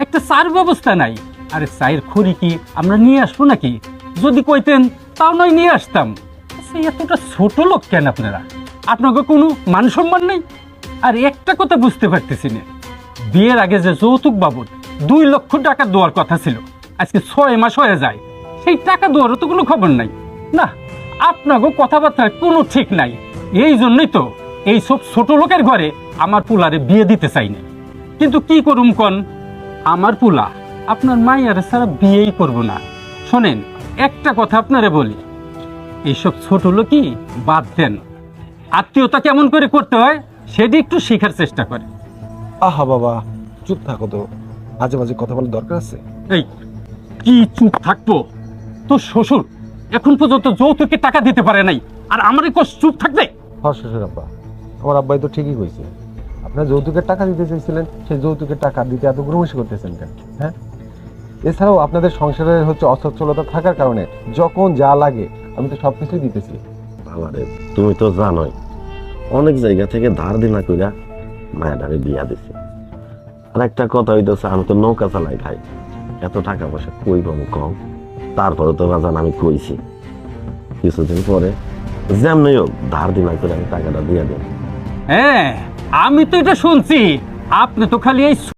একটা চার ব্যবস্থা নাই। আরে চায়ের খড়ি কি আমরা নিয়ে আসবো নাকি? যদি কইতেন তাও নয় নিয়ে আসতাম। আচ্ছা, এতটা ছোট লোক কেন আপনারা? আপনাকে কোনো মান সম্মান নেই? আর একটা কথা বুঝতে পারতেছি না, বিয়ের আগে যে যৌতুক বাবদ 2 লক্ষ টাকা দেওয়ার কথা ছিল, আজকে 6 মাস হয়ে যায়, সেই টাকা দেওয়ারও তো কোনো খবর নাই। না, আপনাকে কথাবার্তার কোনো ঠিক নাই। এই জন্যই তো এই সব ছোট লোকের ঘরে আমার পুলারে বিয়ে দিতে চাই না। কিন্তু কি করুম কন, আমার পুলা আপনার মাইয়ার ছাড়া বিয়েই করব না। শোনেন, একটা কথা আপনারে বলি, এইসব ছোট লোকই বাদ দেন। আত্মীয়তা কেমন করে করতে হয় সেটি একটু শেখার চেষ্টা করে। আহা বাবা, চুপ থাকো তো, মাঝে মাঝে কথা বলার দরকার আছে। এই, কি চুপ থাকবো? তোর শ্বশুর এখন পর্যন্ত যৌতুকের টাকা দিতে পারে নাই, আর আমারই কষ্ট চুপ থাকবে? হ্যাঁ শ্বশুর আব্বা, আমার আব্বাই তো ঠিকই কইছে। আপনার যৌতুকের টাকা দিতে চাইছিলেন, সেই যৌতুকের টাকা দিতে এত গুরুমুষি করতেছেন কেন? হ্যাঁ, এছাড়াও আপনাদের সংসারের অসচ্ছলতা থাকার কারণে যখন যা লাগে আমি তো সবকিছুই দিতেছি। বাবারে, তুমি তো জানোই অনেক জায়গা থেকে ধার দিনা কইরা মায়াডারে বিয়া দিছে। আর একটা কথা হইতেছে, আমি তো নৌকা চালাই ভাই, এত টাকা পয়সা কই পাবো কম? তারপরে তো বাজান আমি কইছি কিছুদিন পরে যেমনি হোক ধার দিনা করে আমি টাকাটা দিয়ে দেব। হ্যাঁ, আমি তো এটা শুনছি। আপনি তো খালি এই